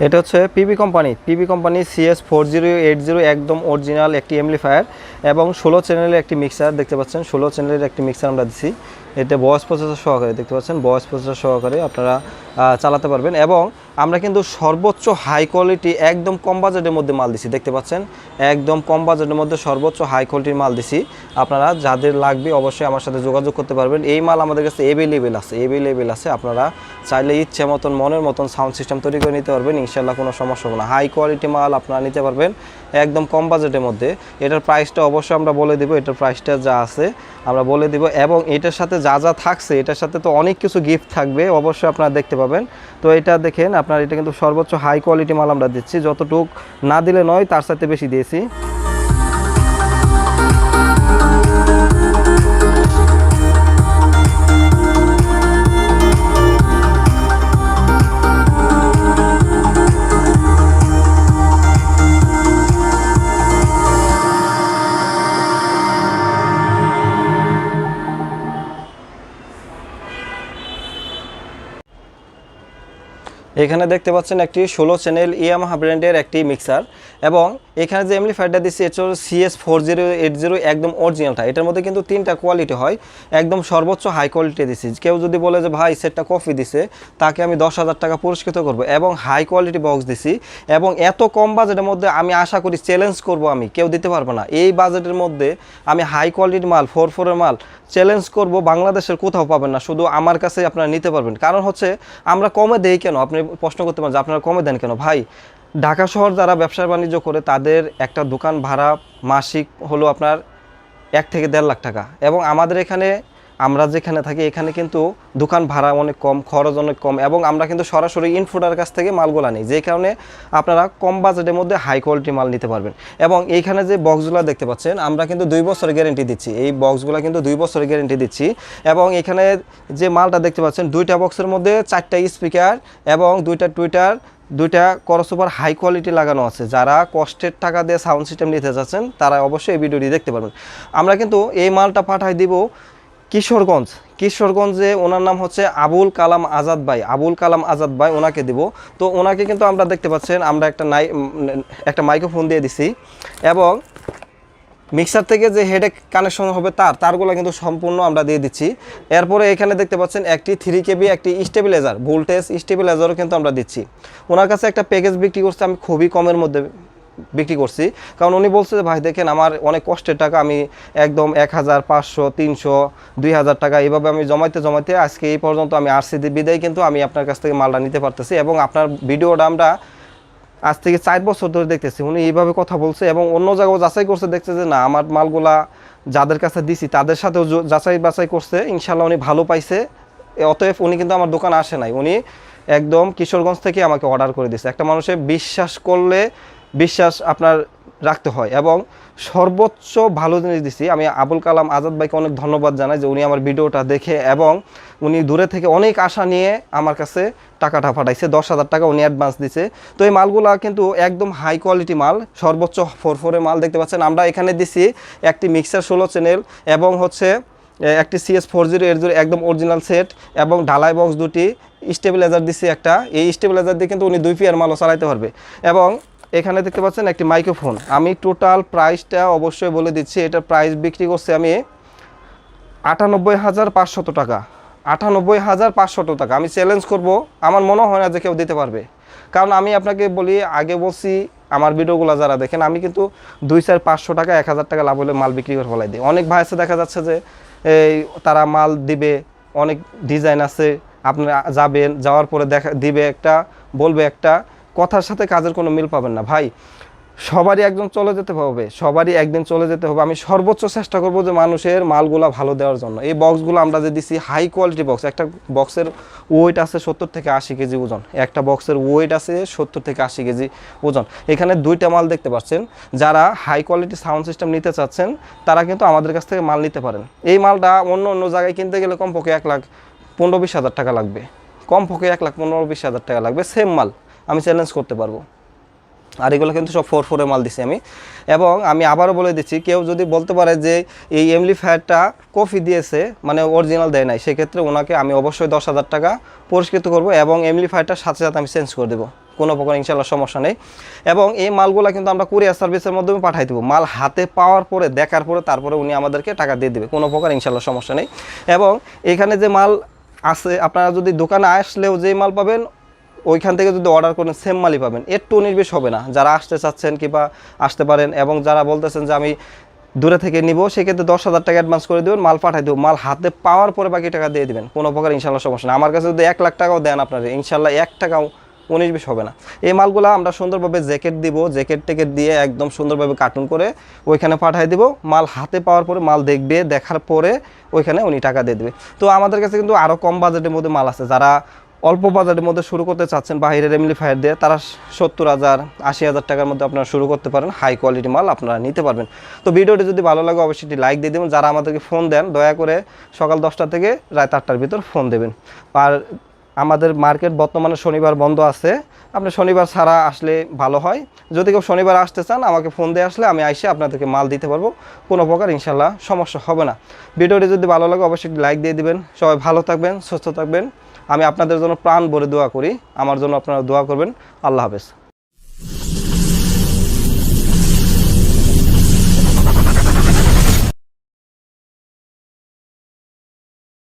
এটা হচ্ছে PB company CS4080 একদম অরিজিনাল একটি এমপ্লিফায়ার এবং 16 চ্যানেলের একটি মিক্সার দেখতে পাচ্ছেন। 16 চ্যানেলের একটি মিক্সার আমরা দিছি। এতে ভয়েস প্রসেসর সহকারে দেখতে পাচ্ছেন, ভয়েস প্রসেসর সহকারে আপনারা চালাতে পারবেন। এবং আমরা কিন্তু সর্বোচ্চ হাই কোয়ালিটি একদম কম বাজেটের মধ্যে মাল দিছি, দেখতে পাচ্ছেন একদম কম বাজেটের মধ্যে সর্বোচ্চ হাই কোয়ালিটির মাল দিছি। আপনারা যাদের লাগবে অবশ্যই আমার সাথে যোগাযোগ করতে পারবেন। এই মাল আমাদের কাছে অ্যাভেলেবেল আছে। আপনারা চাইলে ইচ্ছে মতন মনের মতন সাউন্ড সিস্টেম তৈরি করে নিতে পারবেন, ইনশাল্লাহ কোনো সমস্যা হবে না। হাই কোয়ালিটি মাল আপনারা নিতে পারবেন একদম কম বাজেটের মধ্যে। এটার প্রাইসটা অবশ্যই আমরা বলে দিব, এটার প্রাইসটা যা আছে আমরা বলে দিব। এবং এটার সাথে যা যা থাকছে, এটার সাথে তো অনেক কিছু গিফট থাকবে অবশ্যই আপনারা দেখতে পাবেন। তো এটা দেখেন আপনার, এটা কিন্তু সর্বোচ্চ হাই কোয়ালিটি মাল আমরা দিচ্ছি, যতটুক না দিলে নয় তার সাথে বেশি দিয়েছি। এখানে দেখতে পাচ্ছেন একটি 16 চ্যানেল ইয়ামাহা ব্র্যান্ডের একটি মিক্সার। এবং এখানে যে এমপ্লিফায়ারটা দিচ্ছি এটা হচ্ছে CS4080 একদম অরিজিনালটা। এটার মধ্যে কিন্তু 3টা কোয়ালিটি হয়, একদম সর্বোচ্চ হাই কোয়ালিটি দিচ্ছি। কেউ যদি বলে যে ভাই সেটটা কফি দিছে, তাকে আমি 10,000 টাকা পুরস্কৃত করব। এবং হাই কোয়ালিটি বক্স দিছি এবং এত কম বাজেটের মধ্যে আমি আশা করি চ্যালেঞ্জ করব, আমি কেউ দিতে পারবে না এই বাজেটের মধ্যে। আমি হাই কোয়ালিটির মাল 4.4 মাল চ্যালেঞ্জ করব, বাংলাদেশের কোথাও পাবেন না, শুধু আমার কাছে আপনারা নিতে পারবেন। কারণ হচ্ছে আমরা কমে দেই কেন, আপনি প্রশ্ন করতে পারেন যে আপনারা কমে দেন কেন। ভাই, ঢাকা শহর যারা ব্যবসা বাণিজ্য করে তাদের একটা দোকান ভাড়া মাসিক হলো আপনার 1 থেকে 1.5 লাখ টাকা। এবং আমাদের এখানে, আমরা যেখানে থাকি এখানে কিন্তু দোকান ভাড়া অনেক কম, খরচ অনেক কম। এবং আমরা কিন্তু সরাসরি ইনফুডার কাছ থেকে মালগুলো নিই, যে কারণে আপনারা কম বাজেটের মধ্যে হাই কোয়ালিটি মাল নিতে পারবেন। এবং এইখানে যে বক্সগুলো দেখতে পাচ্ছেন, আমরা কিন্তু 2 বছরের গ্যারেন্টি দিচ্ছি। এই বক্সগুলো কিন্তু 2 বছরের গ্যারেন্টি দিচ্ছি। এবং এখানে যে মালটা দেখতে পাচ্ছেন, 2টা বক্সের মধ্যে 4টা স্পিকার এবং 2টা টুইটার, 2টা ক্রসওভার হাই কোয়ালিটি লাগানো আছে। যারা কষ্টের টাকা দিয়ে সাউন্ড সিস্টেম নিতে যাচ্ছেন তারা অবশ্যই এই ভিডিওটি দেখতে পারবেন। আমরা কিন্তু এই মালটা পাঠাই দিব কিশোরগঞ্জে। ওনার নাম হচ্ছে আবুল কালাম আজাদ ভাই, ওনাকে দিব। তো ওনাকে কিন্তু আমরা দেখতে পাচ্ছেন আমরা একটা মাইক্রোফোন দিয়ে দিছি। এবং মিক্সার থেকে যে হেডে কানেকশন হবে তারগুলো কিন্তু সম্পূর্ণ আমরা দিয়ে দিচ্ছি। এরপরে এখানে দেখতে পাচ্ছেন একটি 3 KB একটি স্টেবিলাইজার, ভোল্টেজ স্টেবিলাইজারও কিন্তু আমরা দিচ্ছি। ওনার কাছে একটা প্যাকেজ বিক্রি করছে, আমি খুবই কমের মধ্যে বিক্রি করছি। কারণ উনি বলছে যে ভাই দেখেন আমার অনেক কষ্টের টাকা, আমি একদম 1000, 500, 300, 2000 টাকা এইভাবে আমি জমাইতে আজকে এই পর্যন্ত আমি আসছি বিদায় কিন্তু আমি আপনার কাছ থেকে মালটা নিতে পারতেছি। এবং আপনার ভিডিওটা আমরা আজ থেকে 4 বছর ধরে দেখতেছি। উনি এইভাবে কথা বলছে এবং অন্য জায়গাও যাচাই করছে, দেখছে যে না আমার মালগুলা যাদের কাছে দিছি তাদের সাথেও যাচাই বাছাই করছে, ইনশাল্লাহ উনি ভালো পাইছে। অতএব উনি কিন্তু আমার দোকানে আসে নাই, উনি একদম কিশোরগঞ্জ থেকে আমাকে অর্ডার করে দিয়েছে। একটা মানুষের বিশ্বাস করলে বিশ্বাস আপনার রাখতে হয়। এবং সর্বোচ্চ ভালো জিনিস দিছি। আমি আবুল কালাম আজাদ ভাইকে অনেক ধন্যবাদ জানাই যে উনি আমার ভিডিওটা দেখে এবং উনি দূরে থেকে অনেক আশা নিয়ে আমার কাছে টাকাটা পাঠাইছে, 10,000 টাকা উনি অ্যাডভান্স দিছে। তো এই মালগুলা কিন্তু একদম হাই কোয়ালিটি মাল, সর্বোচ্চ 4.4 মাল দেখতে পাচ্ছেন। আমরা এখানে দিছি একটি মিক্সার 16 চ্যানেল এবং হচ্ছে একটি CS4080 একদম অরিজিনাল সেট এবং ঢালাই বক্স 2টি, স্টেবিলাইজার দিছি একটা। এই স্টেবিলাইজার দিয়ে কিন্তু উনি 2 পেয়ার মালও চালাতে পারবে। এবং এখানে দেখতে পাচ্ছেন একটি মাইক্রোফোন। আমি টোটাল প্রাইসটা অবশ্যই বলে দিচ্ছি। এটার প্রাইস বিক্রি করছি আমি 98,500 টাকা, 98,500 টাকা। আমি চ্যালেঞ্জ করব, আমার মনে হয় না যে কেউ দিতে পারবে। কারণ আমি আপনাকে বলি, আগে বলছি আমার ভিডিওগুলো যারা দেখেন, আমি কিন্তু 200, 500 টাকা, 1000 টাকা লাভ হলে মাল বিক্রি করে ফেলাই দিই। অনেক ভাই আছে দেখা যাচ্ছে যে তারা মাল দিবে, অনেক ডিজাইন আছে, আপনারা যাবেন, যাওয়ার পরে দিবে একটা, বলবে একটা, কথার সাথে কাজের কোনো মিল পাবেন না। ভাই, সবারই একদিন চলে যেতে হবে। আমি সর্বোচ্চ চেষ্টা করব যে মানুষের মালগুলা ভালো দেওয়ার জন্য। এই বক্সগুলো আমরা যে দিছি হাই কোয়ালিটি বক্স, একটা বক্সের ওয়েট আছে 70 থেকে 80 কেজি ওজন, একটা বক্সের ওয়েট আছে 70 থেকে 80 কেজি ওজন। এখানে 2টা মাল দেখতে পাচ্ছেন। যারা হাই কোয়ালিটি সাউন্ড সিস্টেম নিতে চাচ্ছেন তারা কিন্তু আমাদের কাছ থেকে মাল নিতে পারেন। এই মালটা অন্য জায়গায় কিনতে গেলে কমপক্ষে 1,15-20 হাজার টাকা লাগবে, কমপক্ষে 1,15-20 হাজার টাকা লাগবে। সেম মাল আমি চ্যালেঞ্জ করতে পারবো। আর এগুলো কিন্তু সব 4.4 মাল দিছি আমি। এবং আমি আবারও বলে দিচ্ছি, কেউ যদি বলতে পারে যে এই এমপ্লিফায়ারটা কপি দিয়েছে মানে অরিজিনাল দেয় নাই, সেক্ষেত্রে ওনাকে আমি অবশ্যই 10,000 টাকা পুরস্কৃত করব এবং এমপ্লিফায়ারটার সাথে সাথে আমি চেঞ্জ করে দেবো। কোনো প্রকার ইনশাল্লাহ সমস্যা নেই। এবং এই মালগুলো কিন্তু আমরা কুরিয়ার সার্ভিসের মাধ্যমে পাঠাই দেবো, মাল হাতে পাওয়ার পরে দেখার পরে তারপরে উনি আমাদেরকে টাকা দিয়ে দেবে, কোনো প্রকার ইনশাল্লাহ সমস্যা নেই। এবং এখানে যে মাল আছে আপনারা যদি দোকানে আসলেও যেই মাল পাবেন ওইখান থেকে যদি অর্ডার করেন সেম মালই পাবেন, একটু 19-20 হবে না। যারা আসতে চাচ্ছেন কিংবা আসতে পারেন, এবং যারা বলতেছেন যে আমি দূরে থেকে নিব, সেক্ষেত্রে 10,000 টাকা অ্যাডভান্স করে দেবেন, মাল পাঠাই দেবো, মাল হাতে পাওয়ার পরে বাকি টাকা দিয়ে দেবেন, কোনো প্রকার ইনশাল্লাহ সমস্যা নেই। আমার কাছে যদি 1 লাখ টাকাও দেন আপনারা, ইনশাল্লাহ 1 টাকাও 19-20 হবে না। এই মালগুলো আমরা সুন্দরভাবে জ্যাকেট দিব, জ্যাকেট টেকেট দিয়ে একদম সুন্দরভাবে কার্টুন করে ওইখানে পাঠিয়ে দিব। মাল হাতে পাওয়ার পরে মাল দেখবে, দেখার পরে ওইখানে উনি টাকা দিয়ে দেবে। তো আমাদের কাছে কিন্তু আরও কম বাজেটের মধ্যে মাল আছে। যারা অল্প বাজেটের মধ্যে শুরু করতে চাচ্ছেন বাইরের এমপ্লিফায়ার দিয়ে, তারা 70,000 80,000 টাকার মধ্যে আপনারা শুরু করতে পারেন, হাই কোয়ালিটি মাল আপনারা নিতে পারবেন। তো ভিডিওটি যদি ভালো লাগে অবশ্যই একটি লাইক দিয়ে দেবেন। যারা আমাদেরকে ফোন দেন দয়া করে সকাল 10টা থেকে রাত 8টার ভিতর ফোন দেবেন। আর আমাদের মার্কেট বর্তমানে শনিবার বন্ধ আছে, আপনি শনিবার ছাড়া আসলে ভালো হয়। যদি কেউ শনিবার আসতে চান আমাকে ফোন দিয়ে আসলে আমি আইসে আপনাদেরকে মাল দিতে পারবো, কোনো প্রকার ইনশাল্লাহ সমস্যা হবে না। ভিডিওটি যদি ভালো লাগে অবশ্যই একটি লাইক দিয়ে দিবেন। সবাই ভালো থাকবেন, সুস্থ থাকবেন। আমি আপনাদের জন্য প্রাণ ভরে দোয়া করি, আমার জন্য আপনারা দোয়া করবেন। আল্লাহ হাফেজ।